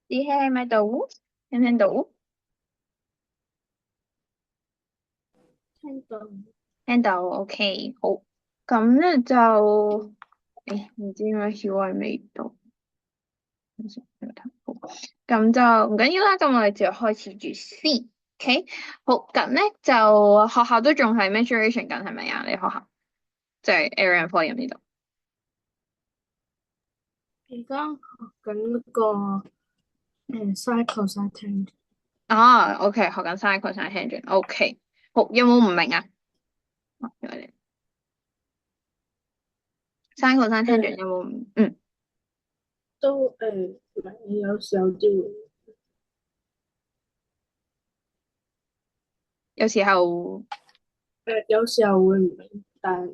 啲氣喺咪度？聽唔聽到？聽到。聽到，OK，好。咁咧就，唔知點解小慧未到，好，咁就唔緊要啦。咁我哋就開始住先，OK。好，咁咧就學校都仲係 mentoring 緊，係咪啊？你學校即係 Aaron Point 呢度。而家學緊嗰個cycle cycling。啊，OK，學緊 cycle 上 tangent，OK。好，有冇唔明啊？因為你 cycle 上 tangent 誒有冇唔？都唔係有時候啲會有時候。有時候會唔明，但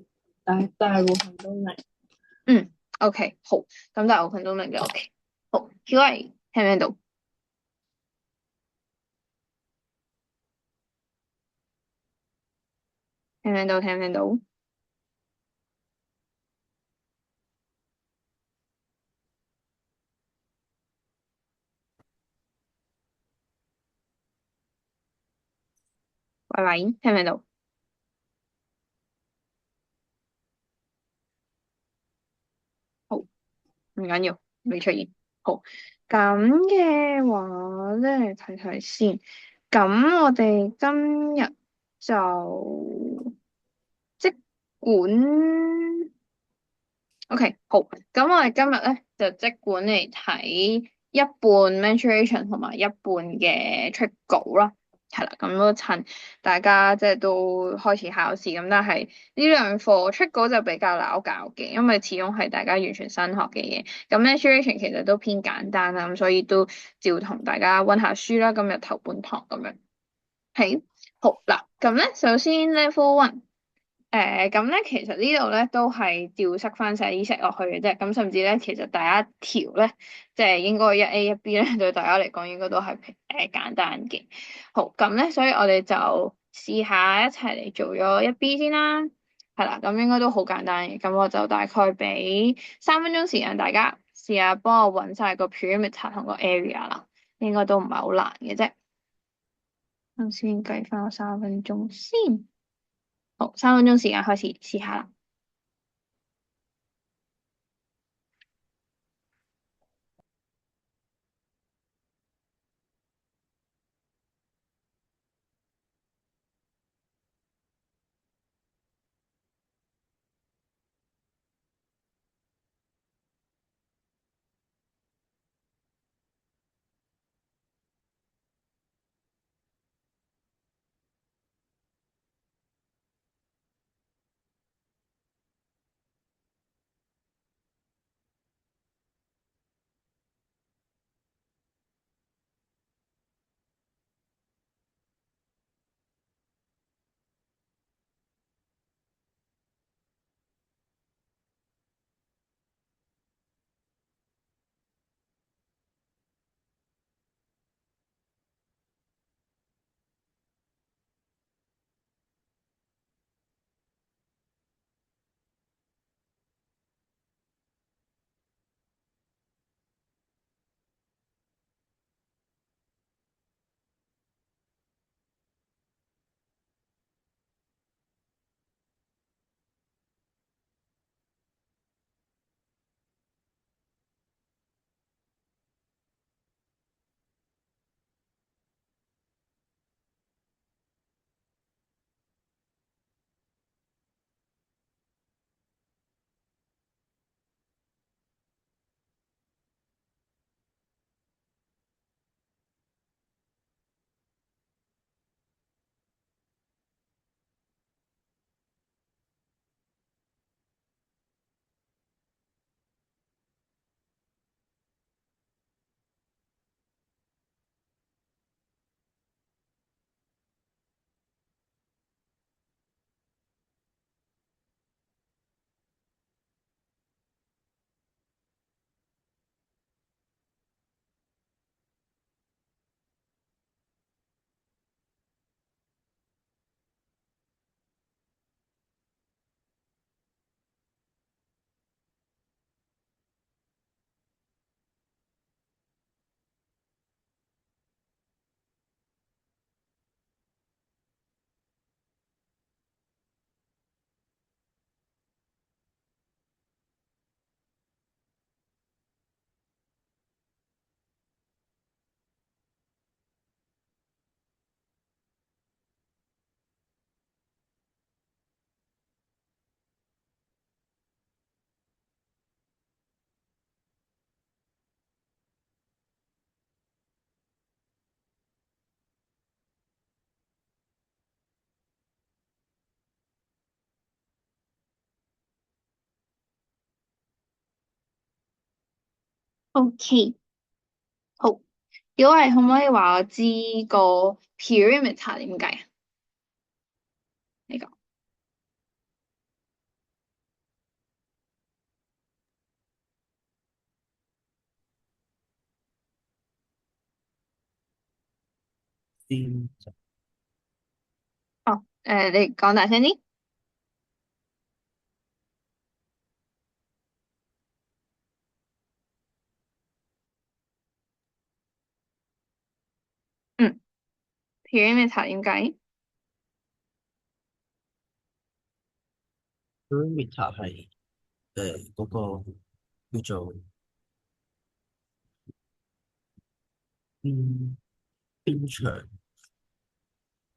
係大部分都明。嗯，OK，好，咁大部分都明嘅，OK。好，小慧聽唔聽到？聽唔聽到？聽唔聽到？喂喂，聽唔聽到？好，唔緊要，未出現。好，咁嘅話咧，睇睇先。咁我哋今日就即管，OK，好。咁我哋今日咧就即管嚟睇一半 mentoration 同埋一半嘅出稿啦。係啦，咁都趁大家即係都開始考試咁，但係呢兩課出稿就比較撈搞嘅，因為始終係大家完全新學嘅嘢。咁 mentoration 其實都偏簡單啦，咁所以都照同大家溫下書啦。今日頭半堂咁樣。係，好嗱，咁咧首先 level one。咁咧，其實呢度咧都係調塞翻晒啲 set 落去嘅啫。咁甚至咧，其實第一條咧，即係應該一 A 一 B 咧，對大家嚟講應該都係簡單嘅。好，咁咧，所以我哋就試下一齊嚟做咗一 B 先啦。係啦，咁應該都好簡單嘅。咁我就大概俾3分鐘時間大家試下幫我揾晒個 perimeter 同個 area 啦，應該都唔係好難嘅啫。咁先計翻個3分鐘先。好，3分鐘時間開始試下啦。OK，好，如果係可唔可以話我知個 perimeter 點計啊？呢個先哦，你講大聲啲。嗯，perimeter 點計？，perimeter 係嗰個叫做邊邊長，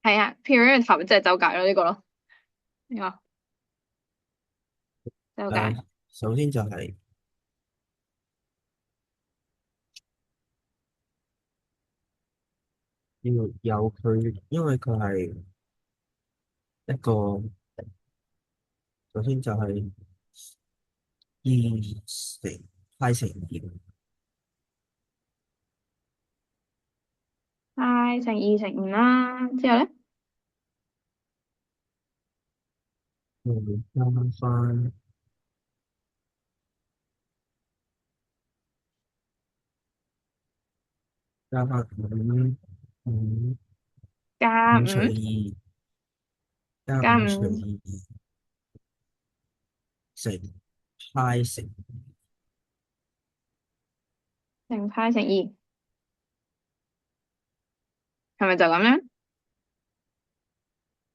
係啊，perimeter 咪即係周界咯，呢個咯，呢個周界。首先就係要有佢，因為佢係一個首先就係二乘派乘二，派乘二乘五啦，之後咧加翻五五除加五二加五除加五二乘派乘乘派乘二，係咪就咁樣？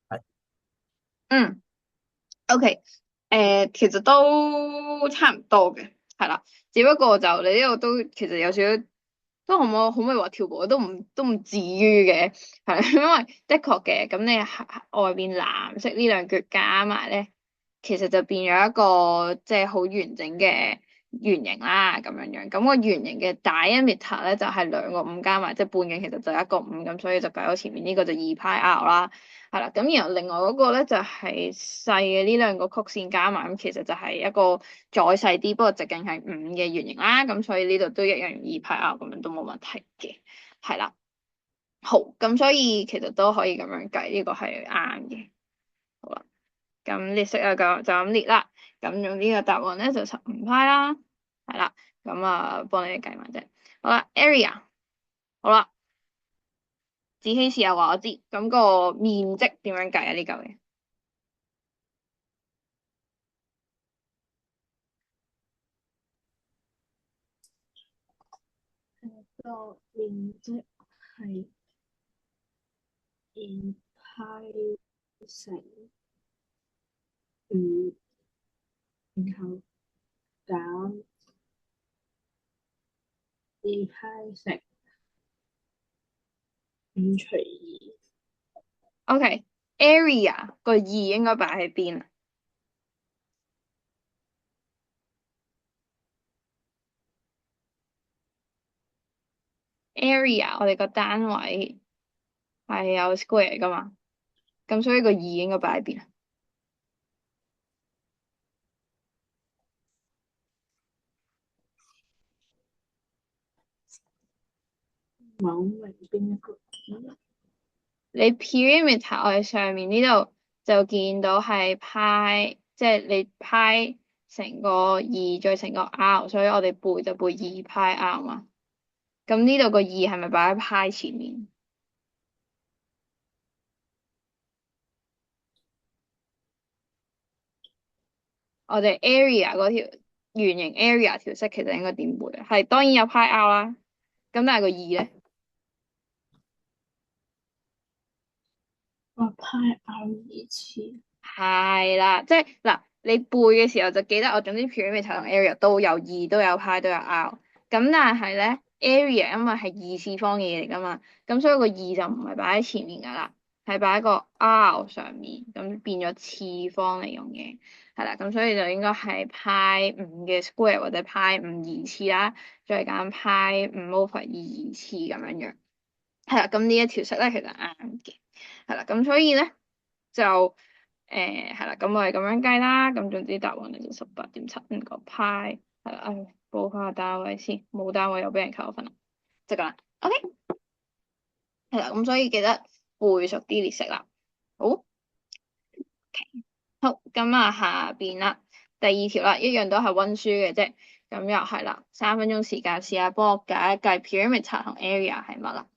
係嗯。O.K. 其實都差唔多嘅，係啦，只不過就你呢個都其實有少少，都可唔可以話跳步都唔至於嘅，係啦，因為的確嘅，咁你外邊藍色呢兩橛加埋咧，其實就變咗一個即係好完整嘅圓形啦，咁樣樣，咁個圓形嘅 diameter 咧就係兩個五加埋，即係半徑其實就一個五，咁所以就計咗前面呢個就二派 r 啦。係啦，咁然後另外嗰個咧就係細嘅呢兩個曲線加埋，咁其實就係一個再細啲，不過直徑係五嘅圓形啦，咁所以呢度都一樣二派啊，咁樣都冇問題嘅，係啦，好，咁所以其實都可以咁樣計，呢個係啱嘅，好啦，咁列式啊就咁列啦，咁用呢個答案咧就15派啦，係啦，咁啊幫你哋計埋啫，好啦，area，好啦，子希試下話我知，咁個面積點樣計啊呢嚿嘢？個面積係二派乘五，然後減二派乘五除二。OK，area 個二應該擺喺邊啊？area 我哋個單位係有 square 噶嘛，咁所以個二應該擺喺邊啊？唔係好明邊一個字。你 perimeter 我哋上面呢度就見到係派，即係你派成個二再乘個 r，所以我哋背就背二派 r 嘛。咁呢度個二係咪擺喺派前面？我哋 area 嗰條圓形 area 條式其實應該點背啊？係當然有派 r 啦，咁但係個二咧？我派 R 二次。係啦，即係嗱，你背嘅時候就記得我總之 perimeter 同 area 都有二都有派都有 r，咁但係咧 area 因為係二次方嘅嘢嚟噶嘛，咁所以個二就唔係擺喺前面噶啦，係擺喺個 r 上面，咁變咗次方嚟用嘅，係啦，咁所以就應該係派五嘅 square 或者派五二次啦，再減派五 over 二次咁樣樣，係啦，咁呢一條式咧其實啱嘅，係啦，咁所以咧。就係啦，咁我哋咁樣計啦，咁總之答案就18.75個派，係啦，報翻個單位先，冇單位又俾人扣分啦，即係咁啦。OK，係啦，咁所以記得背熟啲列式啦。好，好，咁啊下邊啦，第二條啦，一樣都係溫書嘅啫。咁又係啦，3分鐘時間試下幫我解一計 perimeter 同 area 係乜啦？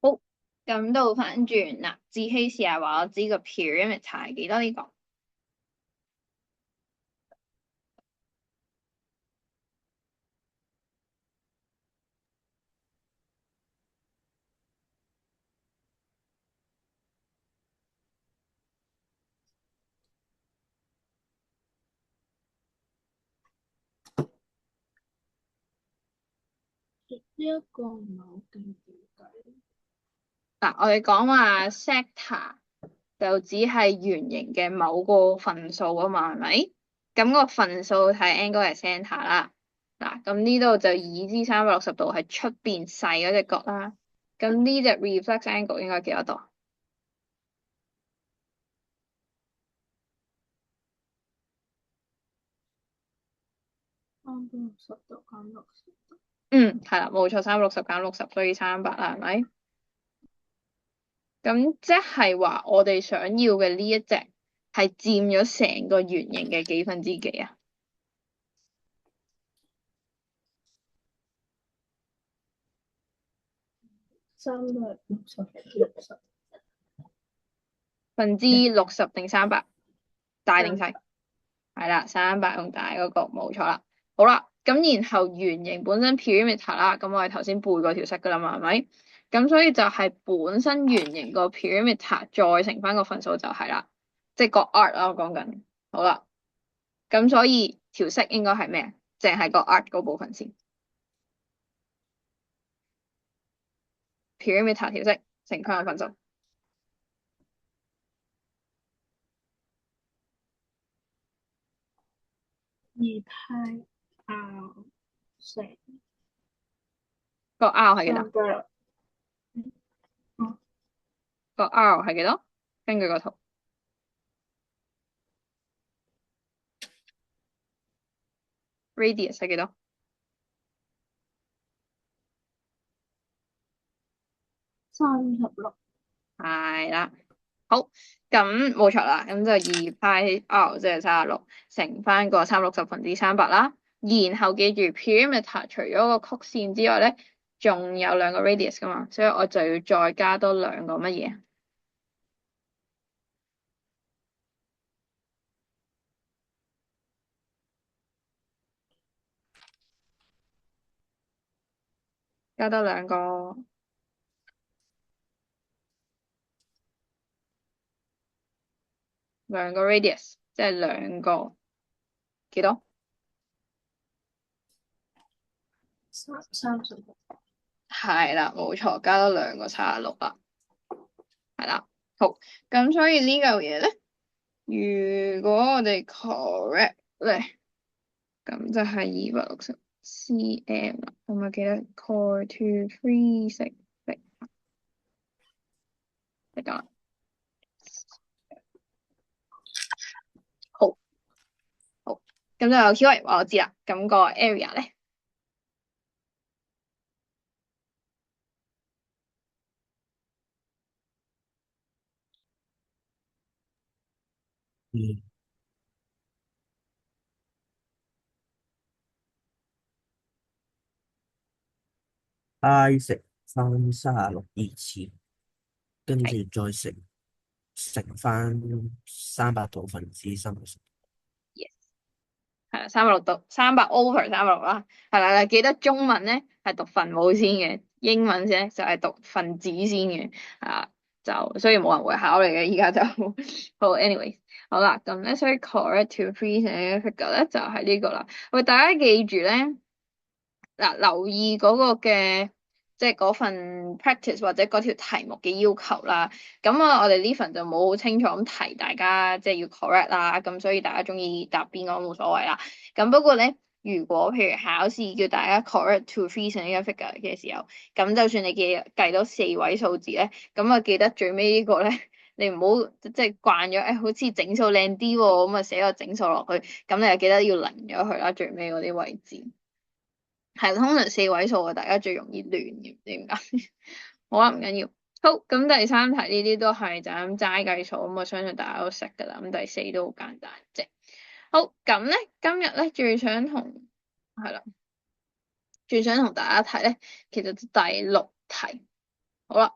好，咁倒翻轉啦，志希試下話我知個 perimeter 係幾多呢個？呢一個唔係好記點計。嗱，我哋講話 sector 就只係圓形嘅某個份數啊嘛，係咪？咁個份數睇 angle 係 centre 啦。嗱，咁呢度就已知360度係出邊細嗰隻角啦。咁呢隻 reflex angle 應該幾多度？360度減60度。嗯，係啦，冇錯，360減60，所以300啦，係咪？咁即係話我哋想要嘅呢一隻係佔咗成個圓形嘅幾分之幾啊？360。60%定300？大定細？ 300。係啦，300用大嗰個冇錯啦。好啦，咁然後圓形本身 perimeter 啦，咁我哋頭先背過條式噶啦嘛，係咪？咁所以就係本身圓形個 perimeter 再乘翻個分數就係啦，即係個 art 啦，我講緊。好啦，咁所以調色應該係咩？淨係個 art 嗰部分先。perimeter 調色乘翻個分數。2派 R 乘個 R 係幾多？ 300，個 R 係幾多？根據個圖。radius 係幾多36。係啦，好，咁冇錯啦，咁就2派 R 即係36乘翻個360分之300啦。然後記住 perimeter 除咗個曲線之外咧，仲有兩個 radius 噶嘛，所以我就要再加多兩個乜嘢？加多兩個 radius，即係兩個幾多36。係啦，冇錯，加多兩個36啦，係啦，好，咁所以呢嚿嘢咧，如果我哋 correct 咧，咁就係260 cm 啦，咁啊記得 core two three 食得啦，好，好，咁就 Q&A 話我知啦，咁個 area 咧，嗯，I 乘翻36二次，跟住係再乘翻300度分之360。yes，係啦360度300 over 360啦，係啦，記得中文咧係讀分母先嘅，英文咧就係讀分子先嘅，啊，就所以冇人會考你嘅，依家就好，anyways。好啦，咁咧，所以 correct to freeze 嘅 figure 咧就係呢個啦。喂，大家記住咧，嗱，留意嗰個嘅，即係嗰份 practice 或者嗰條題目嘅要求啦。咁啊，我哋呢份就冇好清楚咁提大家即係要 correct 啦。咁所以大家中意答邊個都冇所謂啦。咁不過咧，如果譬如考試叫大家 correct to freeze 呢個 figure 嘅時候，咁就算你計到4位數字咧，咁啊記得最尾呢個咧。你唔好即係慣咗，好似整數靚啲喎，咁啊寫個整數落去，咁你就記得要零咗佢啦，最尾嗰啲位置。係通常4位數嘅，大家最容易亂嘅，唔知點解。好啦，唔緊要。好，咁第三題呢啲都係就咁齋計數，咁我相信大家都識噶啦。咁第四都好簡單啫。好，咁咧今日咧最想同大家睇咧，其實第六題。好啦，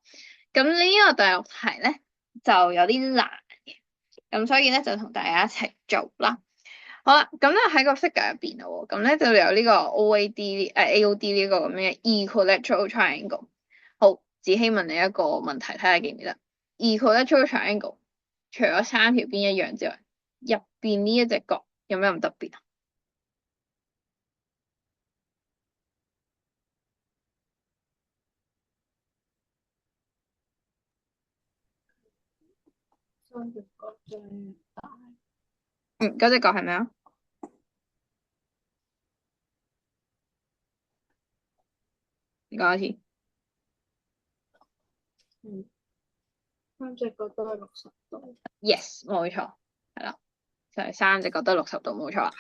咁呢個第六題咧就有啲難嘅，咁所以咧就同大家一齊做啦。好啦，咁咧喺個 figure 入邊咯，咁咧就有呢個 AOD 呢個咁嘅 equilateral triangle。好，只希問你一個問題，睇下記唔記得 equilateral triangle 除咗三條邊一樣之外，入邊呢一隻角有咩咁特別啊？三隻角最大。嗰隻角係咩啊？你講一次。三隻角都係60度。Yes，冇錯，係啦，就係三隻角都60度，冇錯啦。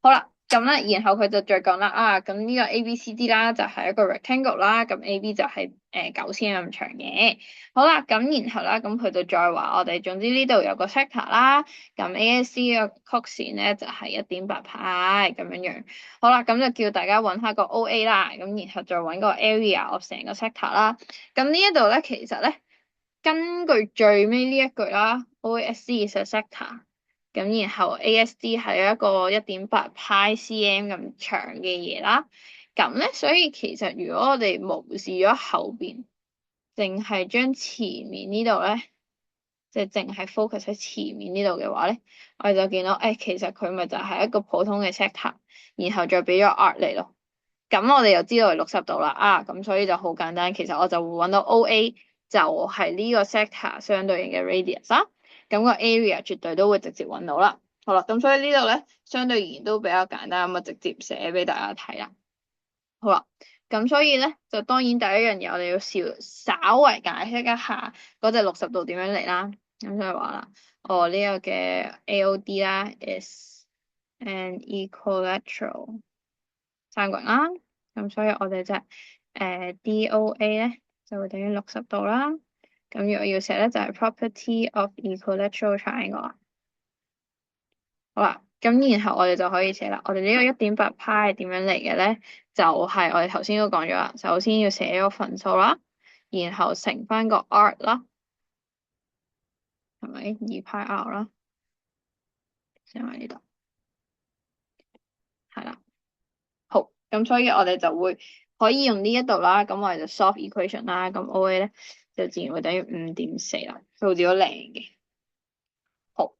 好啦，咁咧，然後佢就再講啦，咁呢個 ABCD 啦，就係一個 rectangle 啦，咁 AB 就係9cm 咁長嘅。好啦，咁然後啦，咁佢就再話我哋，總之呢度有個 sector 啦，咁 ASC 嘅曲線咧就係1.8派咁樣樣。好啦，咁就叫大家揾下個 OA 啦，咁然後再揾個 area of 成個 sector 啦。咁呢一度咧，其實咧，根據最尾呢一句啦，OASC is a sector。咁然後 ASD 係一個1.8πcm 咁長嘅嘢啦，咁咧所以其實如果我哋無視咗後邊，淨係將前面呢度咧，即係淨係 focus 喺前面呢度嘅話咧，我哋就見到其實佢咪就係一個普通嘅 sector，然後再俾咗 arc 嚟咯。咁我哋又知道係60度啦，咁所以就好簡單，其實我就會揾到 OA 就係呢個 sector 相對應嘅 radius 啦，咁個 area 絕對都會直接揾到啦。好啦，咁所以呢度咧相對而言都比較簡單，咁啊直接寫俾大家睇啦。好啦，咁所以咧就當然第一樣嘢我哋要稍為解釋一下嗰隻60度點樣嚟啦。咁所以話啦，呢個嘅 AOD 啦 is an equilateral 三角形啦，咁所以我哋隻DOA 咧就會等於60度啦。咁如果要寫咧就係 property of equilateral triangle。好啦，咁然後我哋就可以寫啦。我哋呢個1.8派係點樣嚟嘅咧？就係我哋頭先都講咗啦。首先要寫個分數啦，然後乘翻個 arc 啦，係咪2πr啦？寫埋呢度，係啦。好，咁所以我哋就會可以用呢一度啦。咁我哋就 solve equation 啦。咁 OA 咧就自然會等於5.4啦，數字都靚嘅。好，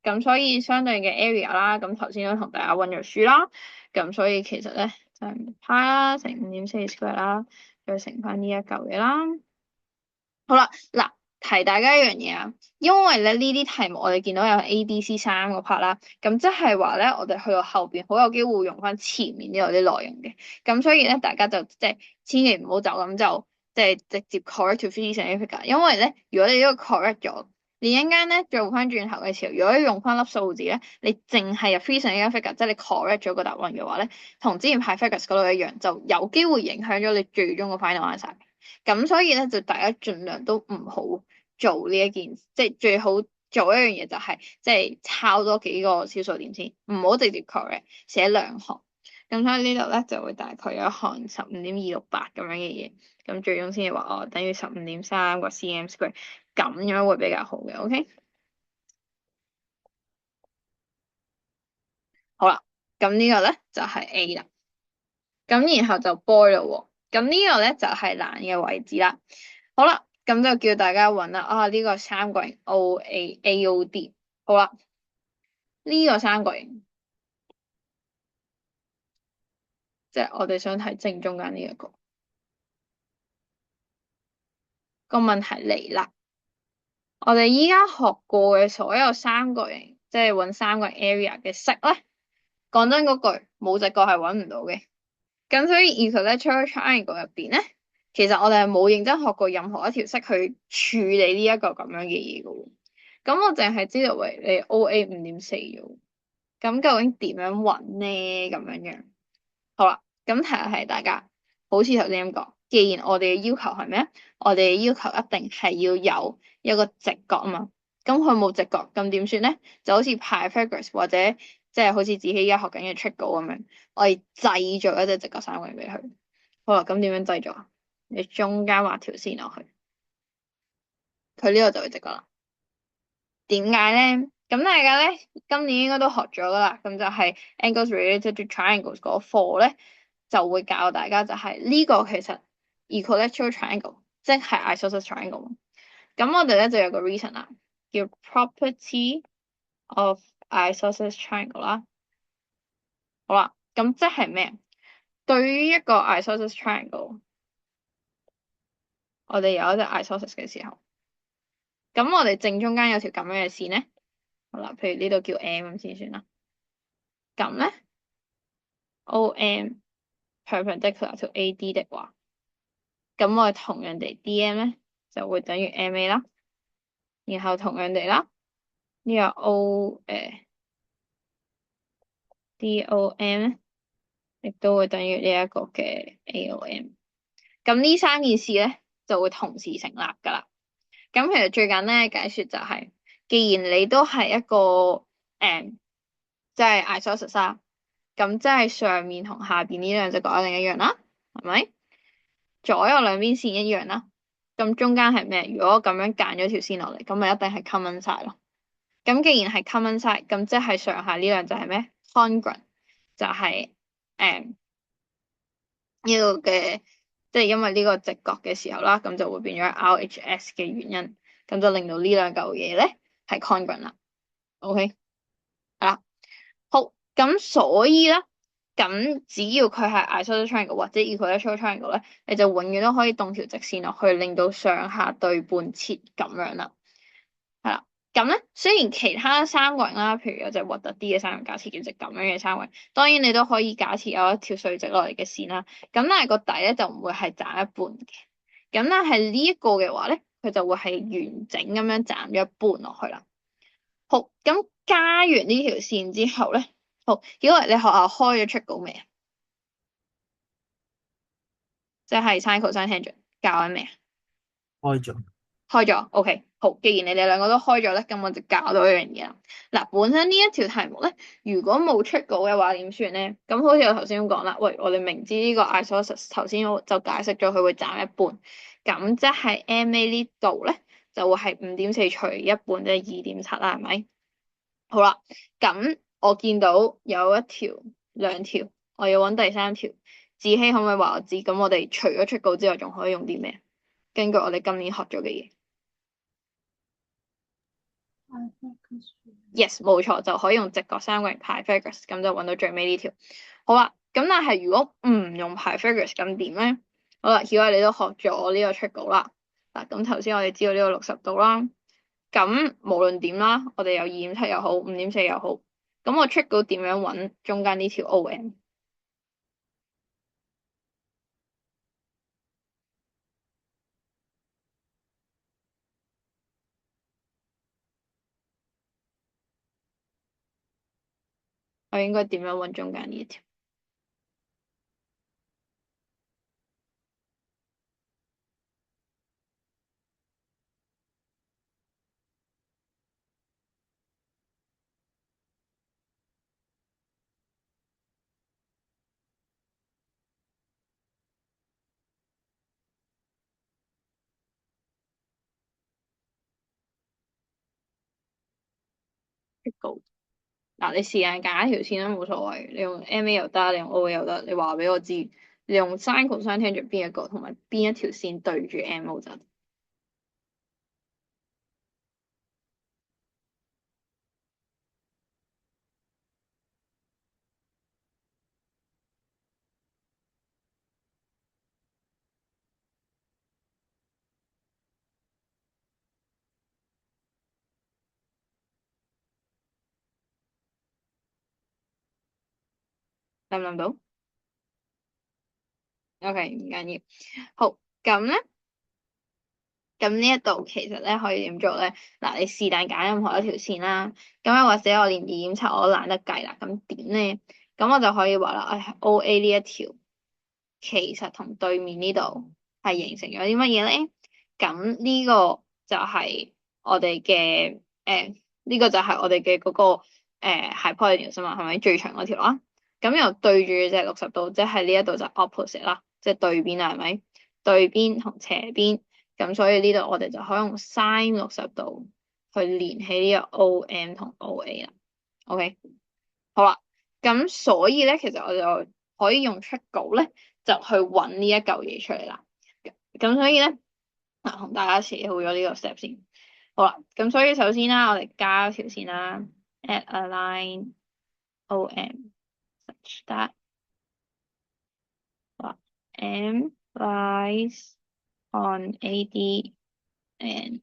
咁所以相對嘅 area 啦，咁頭先都同大家溫咗書啦。咁所以其實咧就係派啦，乘5.4 square 啦，再乘翻呢一嚿嘢啦。好啦，嗱，提大家一樣嘢啊，因為咧呢啲題目我哋見到有 A、B、C 三個 part 啦，咁即係話咧我哋去到後邊好有機會用翻前面呢度啲內容嘅，咁所以咧大家就即係千祈唔好就咁就即係直接 correct to three significant，因為咧如果你呢個 correct 咗，你一陣間咧做翻轉頭嘅時候，如果你用翻粒數字咧，你淨係入 three significant，即係你 correct 咗個答案嘅話咧，同之前派 figures 嗰度一樣，就有機會影響咗你最終個 final answer。咁所以咧就大家盡量都唔好做呢一件，即係最好做一樣嘢就係即係抄多幾個小數點先，唔好直接 correct 寫兩行。咁所以呢度咧就會大概有一行15.268咁樣嘅嘢，咁最終先至話等於15.3個 cm square，咁樣會比較好嘅。OK，好啦，咁呢個咧就係 A 啦，咁然後就 boy 咯喎。咁呢個咧就係難嘅位置啦。好啦，咁就叫大家揾啦。呢個三角形 OAOD。好啦，呢個三角形即係我哋想睇正中間呢一個。個問題嚟啦，我哋依家學過嘅所有三角形，即係揾三角形 area 嘅式咧，講真嗰句冇直角係揾唔到嘅。咁所以 equilateral triangle 入邊咧，其實我哋係冇認真學過任何一條式去處理呢一個咁樣嘅嘢嘅喎。咁我淨係知道為你 OA 5.4啫。咁究竟點樣揾呢？咁樣樣，好啦，咁提下係大家，好似頭先咁講，既然我哋嘅要求係咩？我哋嘅要求一定係要有一個直角啊嘛。咁佢冇直角，咁點算咧？就好似 Pythagoras 或者即係好似自己而家學緊嘅 trigo 咁樣，我哋製造一隻直角三角形俾佢。好啦，咁點樣製造啊？你中間畫條線落去，佢呢個就會直角啦。點解咧？咁大家咧今年應該都學咗噶啦，咁就係 angles related to triangles 嗰課咧就會教大家就係呢個其實 equilateral triangle 即係 isosceles triangle。咁我哋咧就有個 reason 啦，叫 property of isosceles triangle 啦。好啦，咁即係咩？對於一個 isosceles triangle，我哋有一隻 isosceles 嘅時候，咁我哋正中間有條咁樣嘅線咧。好啦，譬如呢度叫 M 咁先算啦。咁咧 OM perpendicular to AD 的話，咁我哋同樣地 DM 咧就會等於 MA 啦。然後同樣地啦，呢個 DOM 咧亦都會等於呢一個嘅 AOM。咁呢三件事咧就會同時成立㗎啦。咁其實最簡單嘅解說就係，既然你都係一個即係 isosceles 啦，咁即係上面同下邊呢兩隻角一定一樣啦，係咪？左右兩邊線一樣啦，咁中間係咩？如果我咁樣間咗條線落嚟，咁咪一定係 common side 咯。咁既然係 common side，咁即係上下呢兩隻係咩？congruent 就係呢個嘅，即係因為呢個直角嘅時候啦，咁就會變咗 RHS 嘅原因，咁就令到呢兩嚿嘢咧係 congruent 啦。OK，係啦，好，咁所以咧，咁只要佢係 isosceles triangle 或者 equilateral triangle 咧，你就永遠都可以動條直線落去，令到上下對半切咁樣啦。係啦，咁咧雖然其他三角形啦，譬如有隻核突啲嘅三角形，假設叫隻咁樣嘅三角形，當然你都可以假設有一條垂直落嚟嘅線啦。咁但係個底咧就唔會係斬一半嘅。咁但係呢一個嘅話咧，佢就會係完整咁樣斬咗一半落去啦。好，咁加完呢條線之後咧，好，因為你學校開咗 trigo 未啊？即係 sin、cos、tangent 教緊未啊？開咗。開咗，OK，好。既然你哋兩個都開咗咧，咁我就教到一樣嘢啦。嗱，本身呢一條題目咧，如果冇出稿嘅話點算咧？咁好似我頭先咁講啦，喂，我哋明知呢個 isosceles 頭先我就解釋咗佢會斬一半，咁即係 MA 呢度咧就會係5.4除一半即係2.7啦，係咪？好啦，咁我見到有一條、兩條，我要揾第三條。子希可唔可以話我知？咁我哋除咗出稿之外，仲可以用啲咩？根據我哋今年學咗嘅嘢。Yes，冇錯，就可以用直角三角形 Pythagoras，咁就揾到最尾呢條。好啦，咁但係如果唔用 Pythagoras 咁點咧？好啦，曉偉你都學咗呢個 trigo 啦。嗱，咁頭先我哋知道呢個60度啦。咁無論點啦，我哋有2.7又好，5.4又好，咁我 trigo 點樣揾中間呢條 OM？我應該點樣揾中間呢一條？trigo 嗱，你試下揀一條線都冇所謂，你用 MA 又得，你用 OA 又得，你話俾我知，你用 sin、cos、tangent 邊一個，同埋邊一條線對住 MO 就得。諗唔諗到？OK，唔緊要。好，咁咧，咁呢一度其實咧可以點做咧？嗱，你是但揀任何一條線啦。咁又或者我連2.7我都懶得計啦。咁點咧？咁我就可以話啦，OA 呢一條其實同對面呢度係形成咗啲乜嘢咧？咁呢個就係我哋嘅呢個就係我哋嘅嗰個hypotenuse 啊嘛，係咪最長嗰條啦？咁又對住隻60度，即係呢一度就 opposite 啦，即係對邊啦，係咪？對邊同斜邊，咁所以呢度我哋就可以用 sin 60度去連起呢個 OM 同 OA 啦。OK，好啦，咁所以咧，其實我就可以用出稿咧，就去揾呢一嚿嘢出嚟啦。咁所以咧，嗱，同大家寫好咗呢個 step 先。好啦，咁所以首先啦，我哋加一條線啦，add a line OM such that M lies on AD and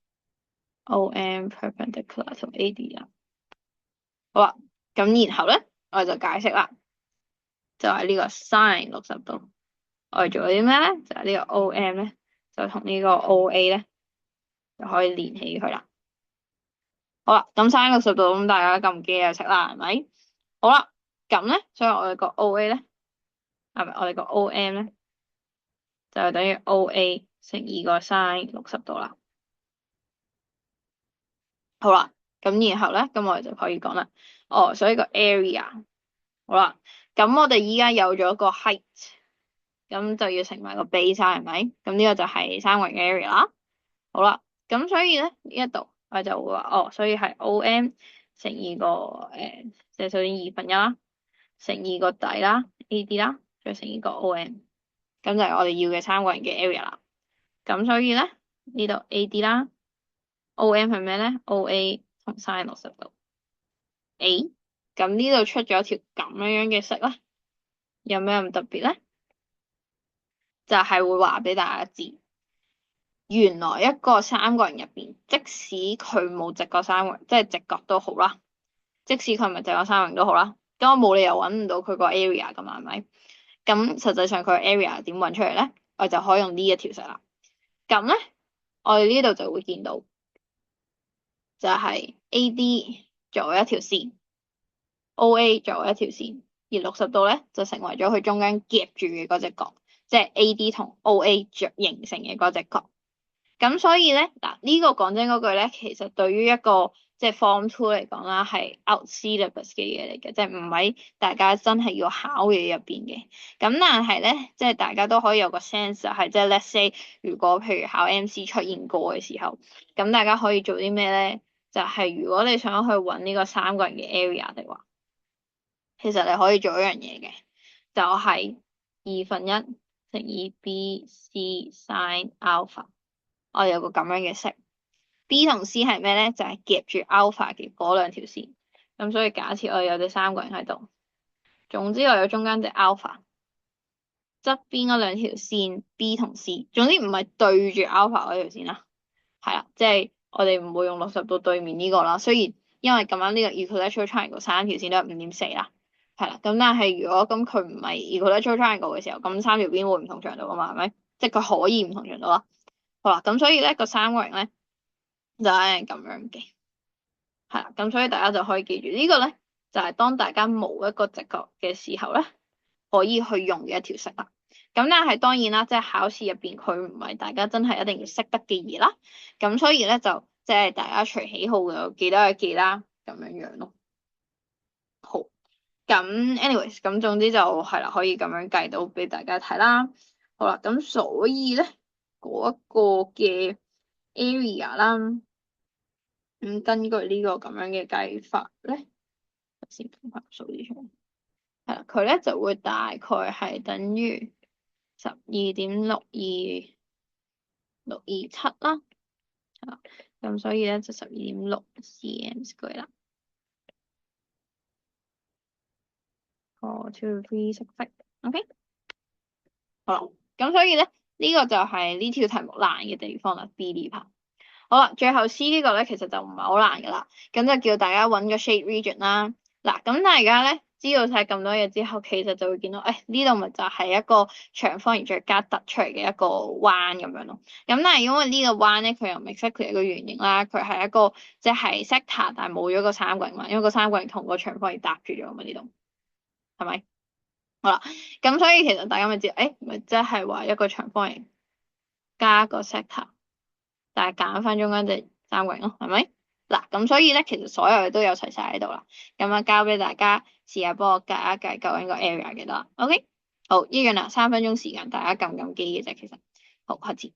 OM perpendicular to AD 啦。好啦，咁然後咧，我哋就解釋啦，就係呢個 sin 60度，我哋做咗啲咩咧？就係呢個 OM 咧，就同呢個 OA 咧，就可以連起佢啦。好啦，咁 sin 60度，咁大家撳機就識啦，係咪？好啦，咁咧，所以我哋個 OA 咧，係咪我哋個 OM 咧，就等於 OA 乘2個 sin 60度啦。好啦，咁然後咧，咁我哋就可以講啦。哦，所以個 area，好啦，咁我哋依家有咗個 height，咁就要乘埋個 base 係咪？咁呢個就係三角形 area 啦。好啦，咁所以咧呢一度我就會話，哦，所以係 OM 乘2個即係首先1/2啦，乘2個底啦 AD 啦，再乘2個 OM，咁就係我哋要嘅三角形嘅 area 啦。咁所以咧呢度 AD 啦 OM 係咩咧？OA 同 sin 60度。誒，咁呢度出咗條咁樣嘅式咧，有咩咁特別咧？就係會話俾大家知，原來一個三角形入邊，即使佢冇直角三角，即係直角都好啦，即使佢唔係直角三角形都好啦，咁我冇理由揾唔到佢個 area 噶嘛，係咪？咁實際上佢個 area 點揾出嚟咧？我就可以用呢一條式啦。咁咧，我哋呢度就會見到，就係 AD 作為一條線，OA 作為一條線，而60度咧就成為咗佢中間夾住嘅嗰隻角，即係 AD 同 OA 形成嘅嗰隻角。咁所以咧，嗱、呢個講真嗰句咧，其實對於一個即係 Form 2嚟講啦，係 out syllabus 嘅嘢嚟嘅，即係唔喺大家真係要考嘅嘢入邊嘅。咁但係咧，即係大家都可以有個 sense 就係，即係 let's say 如果譬如考 MC 出現過嘅時候，咁大家可以做啲咩咧？就係如果你想去揾呢個三個人嘅 area 嘅話，其實你可以做一樣嘢嘅，就係1/2乘以 BC sin alpha。我有個咁樣嘅式，B 同 C 係咩咧？就係夾住 alpha 嘅嗰兩條線。咁所以假設我有隻三角形喺度，總之我有中間隻 alpha，側邊嗰兩條線 B 同 C，總之唔係對住 alpha 嗰條線啦。係啦，即係我哋唔會用60度對面呢個啦。雖然因為咁啱呢個 equilateral triangle 三條線都係5.4啦，係啦。咁但係如果咁佢唔係 equilateral triangle 嘅時候，咁三條邊會唔同長度噶嘛？係咪？即係佢可以唔同長度啦。好啦，咁所以咧個三角形咧就係咁樣嘅，係啦。咁所以大家就可以記住呢個咧就係當大家冇一個直角嘅時候咧，可以去用嘅一條式啦。咁但係當然啦，即係考試入邊佢唔係大家真係一定要識得嘅嘢啦。咁所以咧就即係大家隨喜好嘅記得去記啦，咁樣樣咯。好，咁 anyways，咁總之就係啦，可以咁樣計到俾大家睇啦。好啦，咁所以咧嗰一個嘅 area 啦，咁根據呢個咁樣嘅計法咧，先同下數字出嚟，係啦，佢咧就會大概係等於12.6267啦，係啦，咁所以咧就12.6 cm² 啦。1 2 3 6 6，OK，好啦，咁所以咧呢個就係呢條題目難嘅地方啦，B 呢 part。好啦，最後 C 呢個咧其實就唔係好難噶啦，咁就叫大家揾個 shade region 啦。嗱，咁大家咧知道晒咁多嘢之後，其實就會見到，誒呢度咪就係一個長方形再加突出嚟嘅一個彎咁樣咯。咁但係因為呢個彎咧，佢又唔係 exactly 一個圓形啦，佢係一個即係 sector，但係冇咗個三角形嘛，因為個三角形同個長方形搭住咗嘛呢度，係咪？好啦，咁所以其實大家咪知，誒咪即係話一個長方形加個 sector。但係揀翻中間隻三角形咯，係咪？嗱，咁所以咧，其實所有嘢都有齊晒喺度啦。咁啊，交俾大家試下幫我計一計究竟個 area 幾多啦。OK，好，一樣啦，3分鐘時間，大家撳撳機嘅啫，其實。好，開始。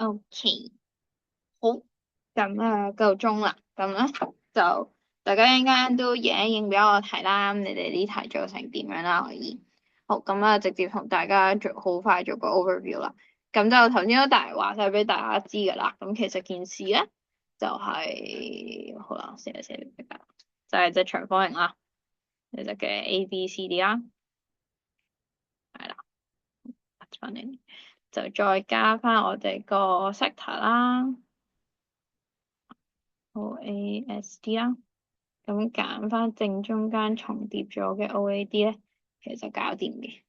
OK，好，咁夠鐘啦，咁咧就大家一陣間都影一影俾我睇啦，你哋呢題做成點樣啦？可以，好，咁啊直接同大家好快做個 overview 啦。咁就頭先都話晒俾大家知㗎啦。咁其實件事咧就好啦，寫一寫俾大家，就係隻長方形啦，你隻嘅 A B C D 啦，係啦，翻嚟就再加翻我哋個 sector 啦，OASD 啦。咁揀翻正中間重疊咗嘅 OAD 咧，其實搞掂嘅。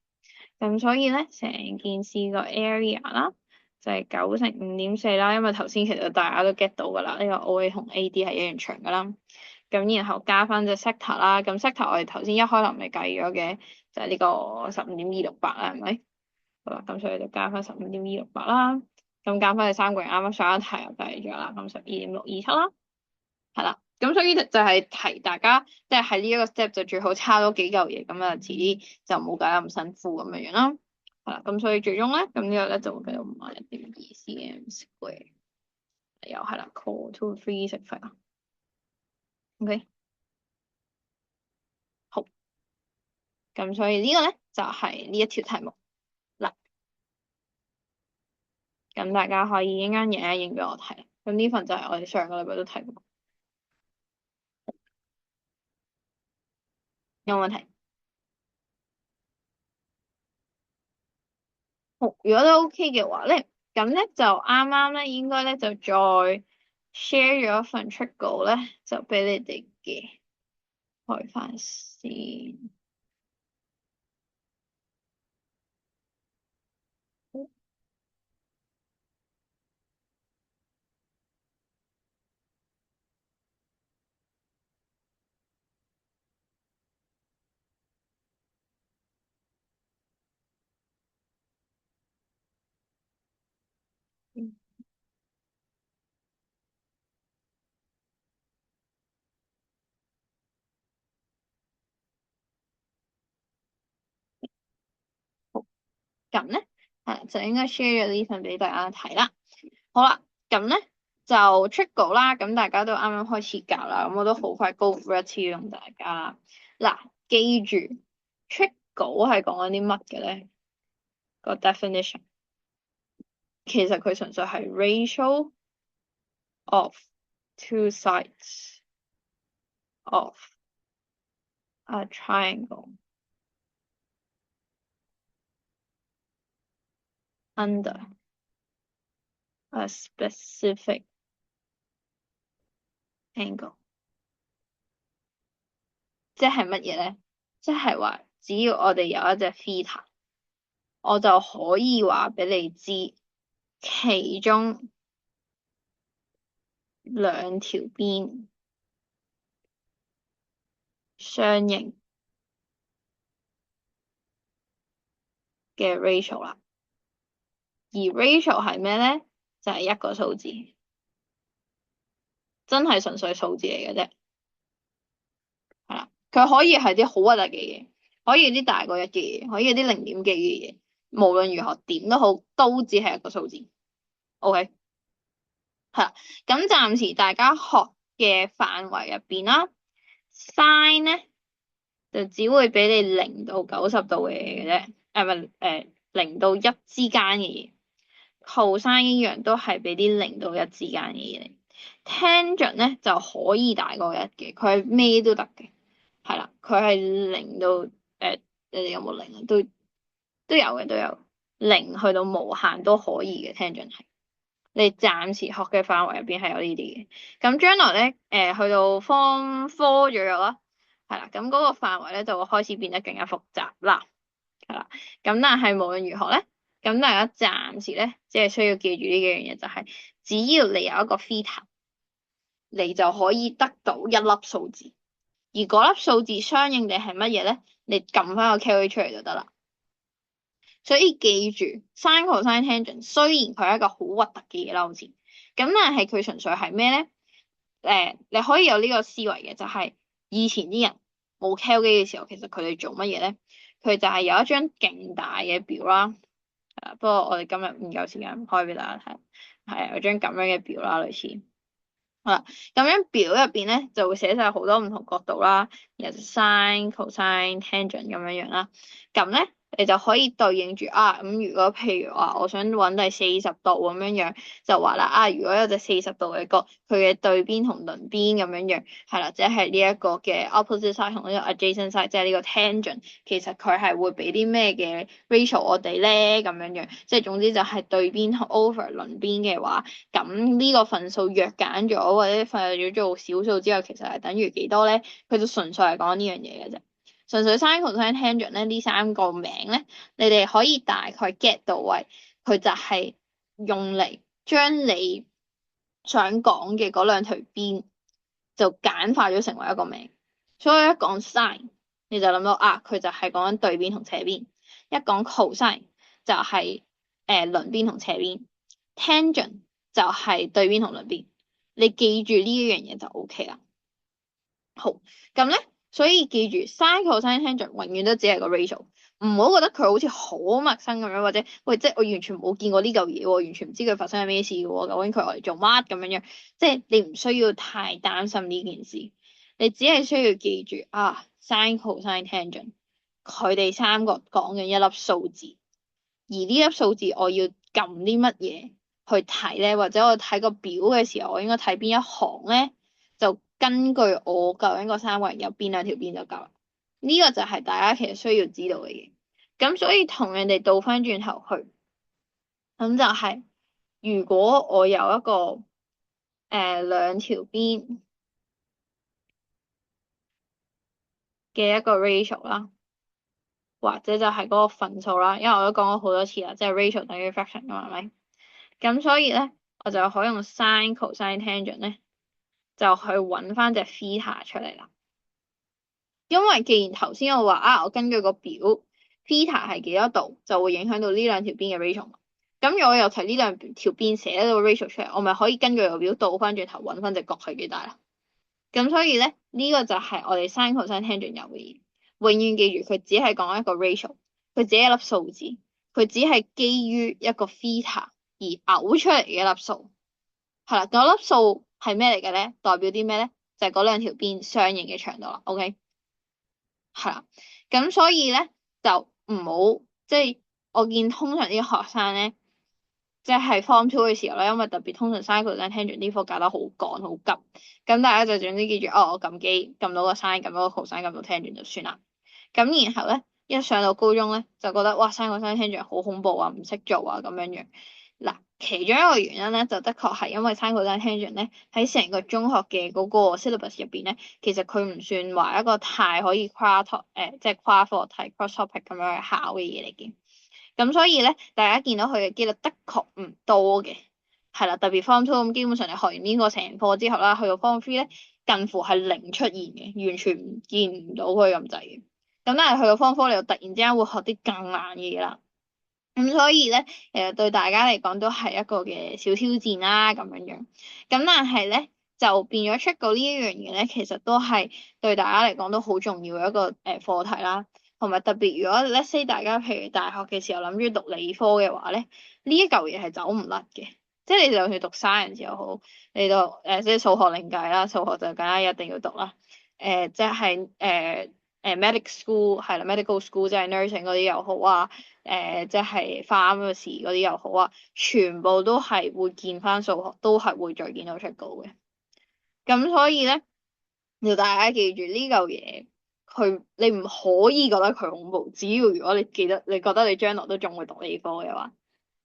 咁所以咧，成件事個 area 啦，就係9×5.4啦。因為頭先其實大家都 get 到㗎啦，呢個 OA 同 AD係一樣長㗎啦。咁然後加翻隻 sector 啦，咁 sector 我哋頭先一開頭咪計咗嘅，就係呢個15.268啦，係咪？好啦，咁所以就加翻15.268啦。咁加翻你3個人啱啱上一題又計咗啦，咁12.627啦。係啦，咁所以就係提大家，即係喺呢一個 step 就最好抄多幾嚿嘢，咁啊遲啲就唔好搞得咁辛苦咁樣樣啦。係啦，咁所以最終咧，咁呢個咧就會計到51.2 cm square，又係啦，call to free 食費啦。OK，好，咁所以呢個咧就係呢一條題目嗱，咁大家可以一陣間影一影俾我睇。咁呢份就係我哋上個禮拜都睇過，有冇問題？好，如果都 OK 嘅話咧，咁咧就啱啱咧應該咧就再 share 咗一份出稿咧，就俾你哋嘅，開翻先。咁咧係就應該 share 咗呢份俾大家睇啦。好啦，咁咧就出稿啦，咁大家都啱啱開始教啦，咁我都好快 go through 一次用大家啦。嗱，記住出稿係講緊啲乜嘅咧？個 definition 其實佢純粹係 ratio of two sides of a triangle under a specific angle，即係乜嘢咧？即係話只要我哋有一隻 theta，我就可以話俾你知，其中兩條邊相應嘅 ratio 啦。而 ratio 係咩咧？就係一個數字，真係純粹數字嚟嘅啫。係啦，佢可以係啲好核突嘅嘢，可以啲大過一嘅嘢，可以啲零點幾嘅嘢。無論如何點都好，都只係一個數字。OK，係啦。咁暫時大家學嘅範圍入邊啦，sin 咧就只會俾你0到90度嘅嘢嘅啫，唔係0到1之間嘅嘢。cosine 一樣都係俾啲0到1之間嘅嘢嚟。tangent 咧就可以大過一嘅，佢係咩都得嘅。係啦，佢係0到你哋有冇零啊？都有嘅，都有0去到無限都可以嘅。tangent 係你暫時學嘅範圍入邊係有呢啲嘅。咁將來咧去到 form 4左右啦，係啦，咁嗰個範圍咧就會開始變得更加複雜啦。係啦，咁但係無論如何咧，咁大家暫時咧只係需要記住呢幾樣嘢，就係只要你有一個 theta，你就可以得到一粒數字。而嗰粒數字相應地係乜嘢咧？你撳翻個 KOA 出嚟就得啦。所以記住 sin cosine tangent 雖然佢係一個好核突嘅嘢啦，好似咁，但係佢純粹係咩咧？你可以有呢個思維嘅，就係以前啲人冇 cal 機嘅時候，其實佢哋做乜嘢咧？佢就係有一張勁大嘅表啦。不過我哋今日唔夠時間開俾大家睇。係有張咁樣嘅表啦，類似。好啦，咁樣表入邊咧就會寫晒好多唔同角度啦，然後 sin、cosine、tangent 咁樣樣啦。咁咧你就可以對應住啊，咁如果譬如話我想揾第40度咁樣樣，就話啦啊，如果有隻40度嘅角，佢嘅對邊同鄰邊咁樣樣，係啦，即係呢一個嘅 opposite side 同呢個 adjacent side，即係呢個 tangent，其實佢係會俾啲咩嘅 ratio 我哋咧咁樣樣，即係總之就係對邊同 over 鄰邊嘅話。咁呢個份數約減咗或者份咗做小數之後，其實係等於幾多咧？佢就純粹係講呢樣嘢嘅啫。純粹 sin、cos、tangent 咧呢三個名咧，你哋可以大概 get 到位，佢就係用嚟將你想講嘅嗰兩條邊就簡化咗成為一個名。所以一講 sin 你就諗到啊，佢就係講緊對邊同斜邊；一講 cos 就係鄰邊同斜邊；tangent 就係對邊同鄰邊，你記住呢一樣嘢就 OK 啦。好，咁咧，所以記住 sin、cosine、tangent 永遠都只係個 ratio，唔好覺得佢好似好陌生咁樣，或者喂，即係我完全冇見過呢嚿嘢喎，完全唔知佢發生係咩事嘅喎，究竟佢嚟做乜咁樣樣，即係你唔需要太擔心呢件事，你只係需要記住啊 sin、cosine、tangent，佢哋三個講緊一粒數字，而呢粒數字我要撳啲乜嘢去睇咧，或者我睇個表嘅時候，我應該睇邊一行咧，就根據我究竟嗰三個人有邊兩條邊就夠啦。呢個就係大家其實需要知道嘅嘢。咁所以同人哋倒翻轉頭去，咁就係如果我有一個兩條邊嘅一個 ratio 啦，或者就係嗰個分數啦，因為我都講咗好多次啦，即係 ratio 等於 fraction 㗎嘛，係咪？咁所以咧，我就可以用 sin、cosine、tangent 咧，就去揾翻隻 theta 出嚟啦。因為既然頭先我話啊，我根據個表 theta 係幾多度，就會影響到呢兩條邊嘅 ratio 嘛。咁如果我又提呢兩條邊寫一個 ratio 出嚟，我咪可以根據個表倒翻轉頭揾翻隻角係幾大啦。咁所以咧，呢個就係我哋 sin、cosine、tangent 有嘅嘢。永遠記住，佢只係講一個 ratio，佢只係一粒數字，佢只係基於一個 theta 而嘔出嚟嘅一粒數。係啦，嗰粒數係咩嚟嘅咧？代表啲咩咧？就係嗰兩條邊相應嘅長度啦。OK。係啦，咁所以咧就唔好即係我見通常啲學生咧，即係 Form 2嘅時候咧，因為特別通常 sin、cos、tangent 呢科教得好趕好急，咁大家就總之記住哦，我撳機撳到個 sin，撳到個 cos，撳到 tangent 就算啦。咁然後咧一上到高中咧就覺得哇 sin、cos、tangent 好恐怖啊，唔識做啊咁樣樣。嗱，其中一個原因咧，就的確係因為 sin、cos、tangent 咧喺成個中學嘅嗰個 syllabus 入邊咧，其實佢唔算話一個太可以跨即係跨課題 cross topic 咁樣去考嘅嘢嚟嘅。咁所以咧，大家見到佢嘅機率的確唔多嘅，係啦，特別 Form 2咁，基本上你學完呢個成課之後啦，去到 Form 3咧，近乎係零出現嘅，完全唔見唔到佢咁滯嘅。咁但係去到 Form 4，你又突然之間會學啲更難嘅嘢啦。咁所以咧，對大家嚟講都係一個嘅小挑戰啦，咁樣樣。咁但係咧，就變咗出到呢一樣嘢咧，其實都係對大家嚟講都好重要嘅一個課題啦。同埋特別，如果 let's say 大家譬如大學嘅時候諗住讀理科嘅話咧，呢一嚿嘢係走唔甩嘅。即係你就算讀 science 又好，你讀即係數學另計啦，數學就梗係一定要讀啦。即係medical school 係啦，medical school 即係 nursing 嗰啲又好啊。即係 pharmacy 嗰啲又好啊，全部都係會見翻數學，都係會再見到出稿嘅。咁所以咧，要大家記住呢嚿嘢，你唔可以覺得佢恐怖，只要如果你記得，你覺得你將來都仲會讀理科嘅話，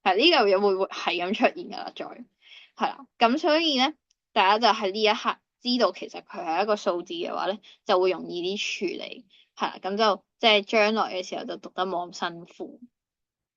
係呢嚿嘢會係咁出現噶啦，再係啦。咁所以咧，大家就喺呢一刻知道其實佢係一個數字嘅話咧，就會容易啲處理。係啦，咁就即係將來嘅時候就讀得冇咁辛苦，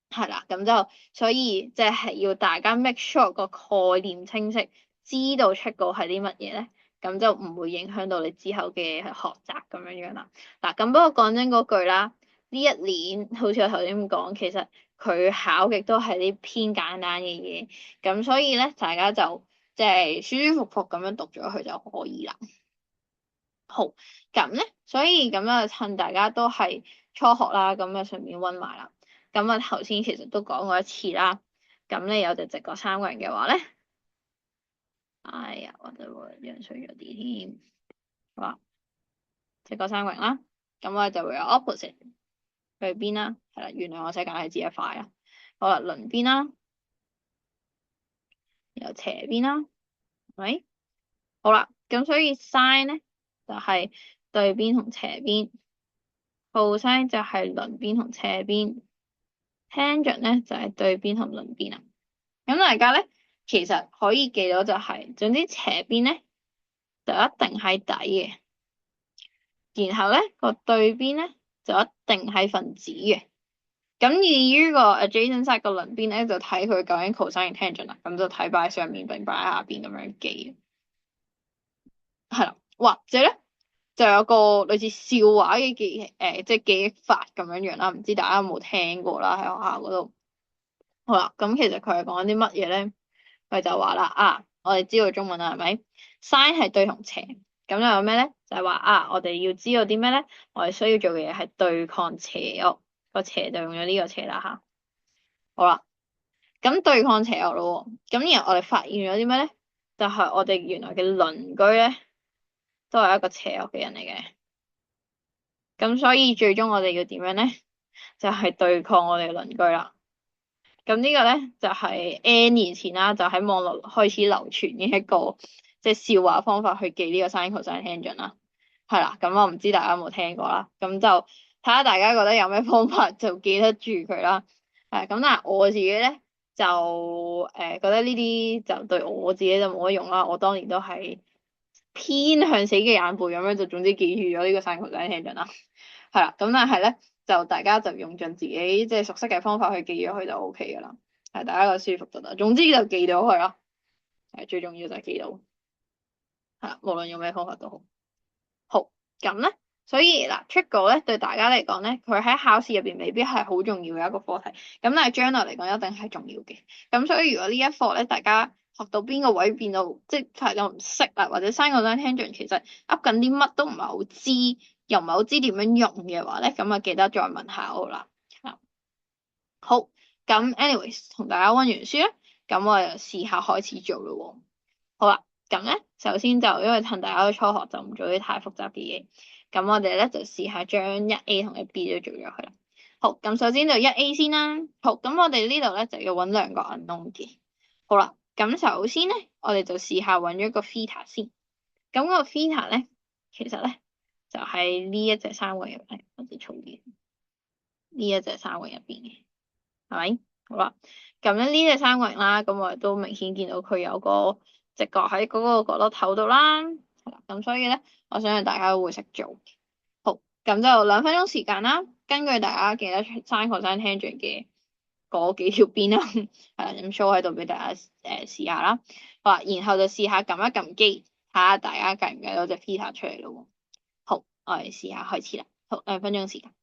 係啦，咁就所以即係要大家 make sure 個概念清晰，知道出稿係啲乜嘢咧，咁就唔會影響到你之後嘅學習咁樣樣啦。嗱，咁不過講真嗰句啦，呢一年好似我頭先咁講，其實佢考極都係啲偏簡單嘅嘢，咁所以咧大家就即係舒舒服服咁樣讀咗佢就可以啦。好，咁咧，所以咁啊，趁大家都係初學啦，咁啊順便溫埋啦。咁啊頭先其實都講過一次啦。咁你有隻直角三角形嘅話咧，哎呀，我哋會樣衰咗啲添。好啦，即個三角形啦，咁我哋就會有 opposite 去邊啦，係啦，原來我寫簡體字一塊啊。好啦，鄰邊啦，然後斜邊啦，係咪？好啦，咁所以 sin 咧就係對邊同斜邊，cos 就係鄰邊同斜邊，tangent 咧就係對邊同鄰邊啊。咁大家咧其實可以記到就係，總之斜邊咧就一定喺底嘅，然後咧個對邊咧就一定係分子嘅。咁至於個 adjacent side 個鄰邊咧就睇佢究竟 cosine 定 tangent 啦，咁就睇擺喺上面定擺喺下邊咁樣記。係啦，或者咧就有個類似笑話嘅即係記憶法咁樣樣啦，唔知大家有冇聽過啦喺學校嗰度。好啦，咁其實佢係講啲乜嘢咧？佢就話啦，我哋知道中文啦，係咪？sin 係對同斜，咁又有咩咧？就係話我哋要知道啲咩咧？我哋需要做嘅嘢係對抗邪惡，個斜就用咗呢個斜啦吓。好啦，咁對抗邪惡咯喎，咁然後我哋發現咗啲咩咧？就係我哋原來嘅鄰居咧，都係一個邪惡嘅人嚟嘅。咁所以最終我哋要點樣咧？就係對抗我哋嘅鄰居啦。咁呢個咧就係 N 年前啦，就喺網絡開始流傳嘅一個即係笑話方法去記呢個 sin cosine tangent 啦。係啦，咁我唔知大家有冇聽過啦。咁就睇下大家覺得有咩方法就記得住佢啦。咁但係我自己咧就覺得呢啲就對我自己就冇乜用啦。我當年都係偏向死記硬背咁樣，就總之記住咗呢個 sin cosine tangent 啦。係啦，咁但係咧就大家就用盡自己即係熟悉嘅方法去記咗佢就 O K 噶啦，係大家個舒服就得。總之就記到佢咯，係最重要就係記到，係啦，無論用咩方法都好。好，咁咧，所以嗱出稿咧對大家嚟講咧，佢喺考試入邊未必係好重要嘅一個課題，咁但係將來嚟講一定係重要嘅。咁所以如果呢一課咧，大家學到邊個位變到即係太多唔識啦，或者三個 line tangent 其實噏緊啲乜都唔係好知，又唔係好知點樣用嘅話咧，咁啊記得再問下我啦。好，咁 anyways 同大家溫完書咧，咁我就試下開始做咯喎。好啦，咁咧首先就因為趁大家都初學，就唔做啲太複雜嘅嘢。咁我哋咧就試下將一 A 同一 B 都做咗佢啦。好，咁首先就一 A 先啦。好，咁我哋呢度咧就要揾兩個 unknown 嘅。好啦，咁首先咧，我哋就試下揾咗個 theta 先。咁個 theta 咧，其實咧就喺呢一隻三角入邊，或者重啲呢一隻三角入邊嘅。係咪？好啦，咁咧呢隻三角形啦，咁我哋都明顯見到佢有個直角喺嗰個角落頭度啦，係啦，咁所以咧，我相信大家都會識做。好，咁就2分鐘時間啦，根據大家記得 sin cosine tangent 嘅嗰幾條邊啦，係啦，咁 show 喺度俾大家試下啦。好啦，然後就試下撳一撳機，睇下大家計唔計到隻 theta 出嚟咯喎。好，我哋試下開始啦。好，2分鐘時間。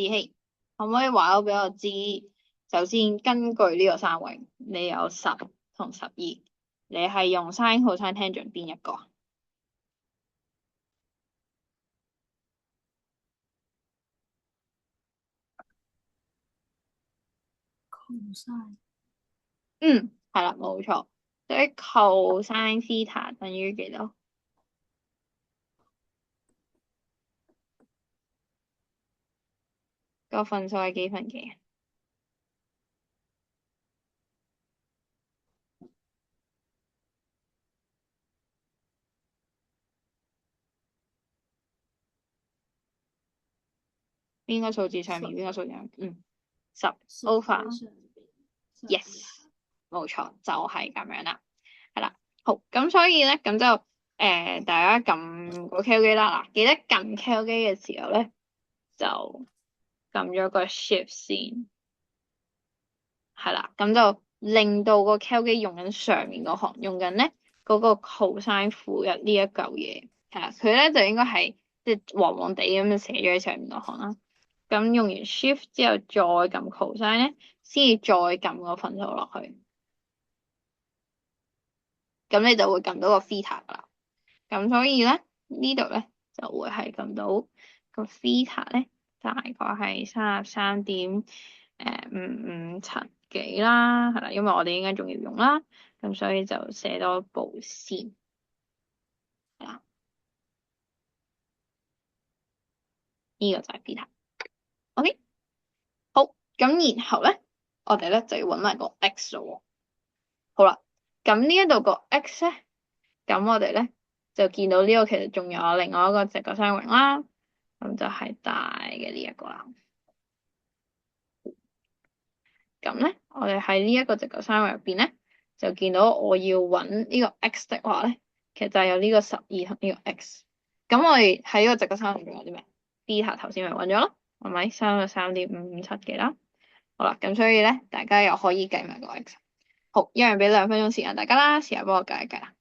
希，可唔可以話咗俾我知？首先根據呢個三圍，你有10同12，你係用 sin、cosine、tangent 邊一個啊？cosine 嗯，係啦，冇錯。所以 cosine theta 等於幾多？個分數係幾分幾啊？邊個數字上面？邊個數字上面？10 over 上邊 yes，冇錯，就係咁樣啦。係啦，好，咁所以咧，咁就大家撳個 Q 機啦。嗱，記得撳 Q 機嘅時候咧，就撳咗個 shift 先，係啦，咁就令到個 Q 機用緊上面嗰行，用緊咧嗰個 cosine 負一呢一嚿嘢，係啦，佢咧就應該係即係黃黃地咁樣寫咗喺上面嗰行啦。咁用完 shift 之後再撳 cosine 咧，先至再撳個分數落去，咁你就會撳到個 theta 噶啦。咁所以咧呢度咧就會係撳到個 theta 咧，大概係33.557幾啦，係啦，因為我哋應該仲要用啦，咁所以就寫多步先，係啦，呢個就係 theta。OK，好，咁然後咧，我哋咧就要揾埋個 x 咯喎。好啦，咁呢一度個 x 咧，咁我哋咧就見到呢個其實仲有另外一個直角三角形啦，咁就係大嘅呢一個啦。咁咧，我哋喺呢一個直角三角入邊咧，就見到我要揾呢個 x 的話咧，其實就係有呢個12同呢個 x。咁我哋喺呢個直角三角仲有啲咩？beta 頭先咪揾咗咯，係咪33.557幾啦？好啦，咁所以咧，大家又可以計埋個 x。好，一樣俾2分鐘時間大家啦，試下幫我計一計啦。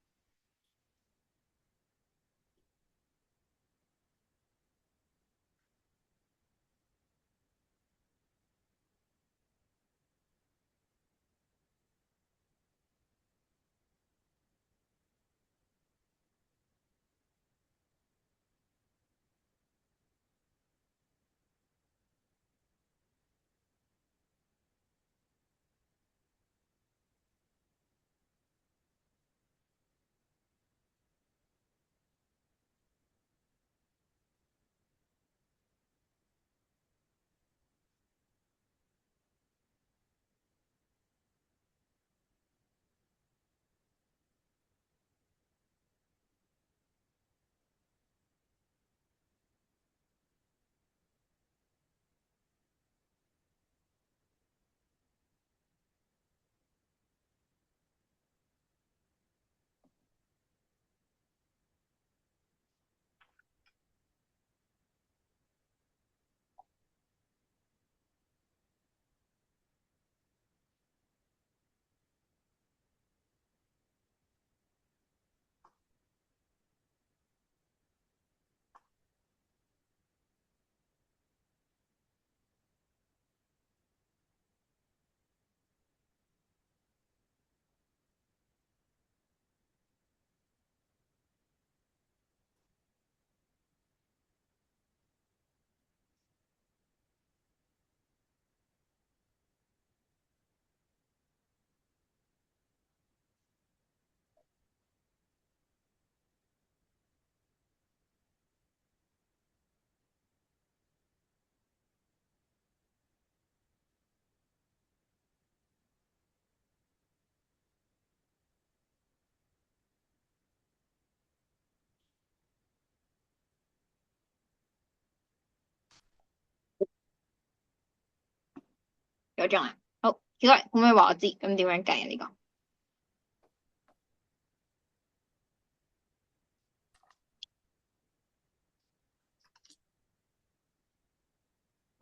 有咗啊？好，小黎可唔可以話我知，咁點樣計啊？呢個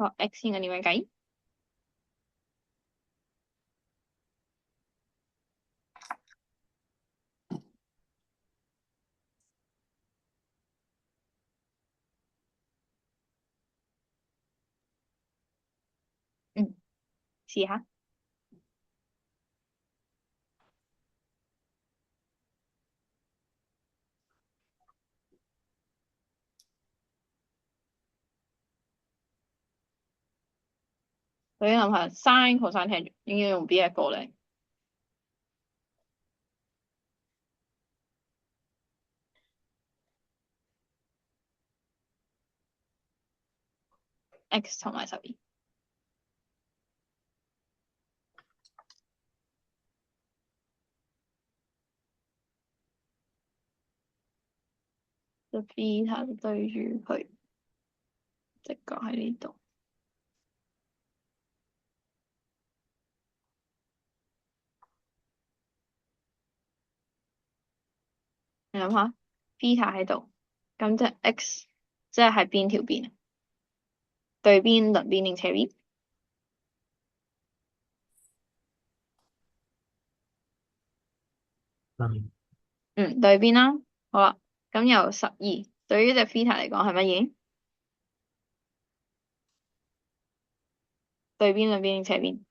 個 x 應該點樣計？試下。你諗下 sin、cosine、tangent 應該用邊一個咧？x 同埋12，個 beta 對住佢，直角喺呢度。你諗下，beta 喺度，咁即係 x，即係喺邊條邊啊？對邊、鄰邊定斜邊？嗯，對邊啦。好啦，咁由12對於隻 beta 嚟講係乜嘢？對邊、鄰邊定斜邊？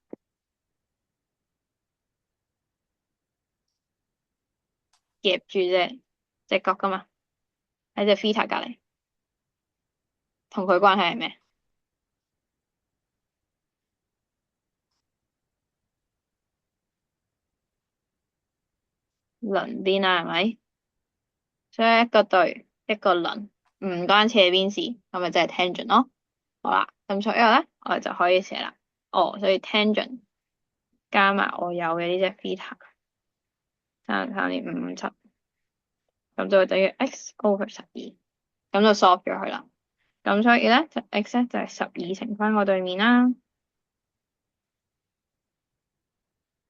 夾住隻角噶嘛，喺隻 theta 隔離，同佢關係係咩？鄰邊啦，係咪？所以一個對一個鄰，唔關斜邊事，咁咪即係 tangent 咯。好啦，咁所以咧，我哋就可以寫啦。所以 tangent 加埋我有嘅呢隻 theta，33.557，咁就會等於 x over 12，咁就 solve 咗佢啦。咁所以咧，就 x 咧就係12乘翻我對面啦。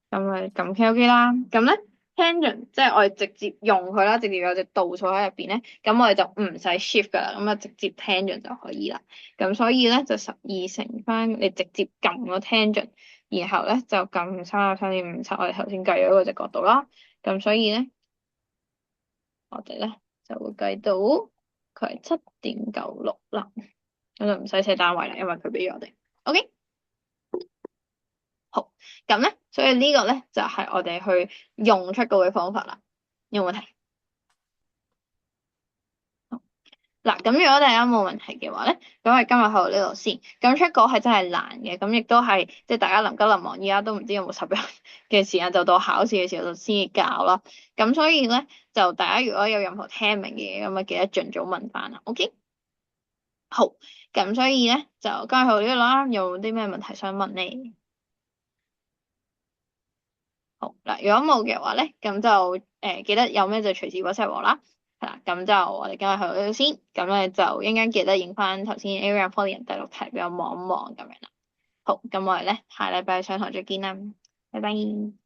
咁咪咁 K 啦，咁咧 tangent 即係我哋直接用佢啦，直接有隻倒數喺入邊咧，咁我哋就唔使 shift 噶啦，咁啊直接 tangent 就可以啦。咁所以咧就12乘翻你直接撳個 tangent，然後咧就撳33.57，我哋頭先計咗嗰隻角度啦。咁所以咧我哋咧就會計到佢係7.96啦，咁就唔使寫單位啦，因為佢俾咗我哋。OK。好，咁咧，所以呢個咧就係我哋去用出稿嘅方法啦。有冇問題？嗱，咁如果大家冇問題嘅話咧，咁我哋今日去到呢度先。咁出稿係真係難嘅，咁亦都係即係大家臨急臨忙，依家都唔知有冇10日嘅時間，就到考試嘅時候就先至教啦。咁所以咧，就大家如果有任何聽唔明嘅嘢，咁啊記得盡早問翻啦。OK，好，咁所以咧就今日去到呢度啦。有冇啲咩問題想問你？好嗱，如果冇嘅話咧，咁就記得有咩就隨時 WhatsApp 我啦，係啦，咁就我哋今日去到呢度先，咁咧就一陣間記得影翻頭先 Area Poly 第6題俾我望一望咁樣啦。好，咁我哋咧下禮拜上堂再見啦，拜拜。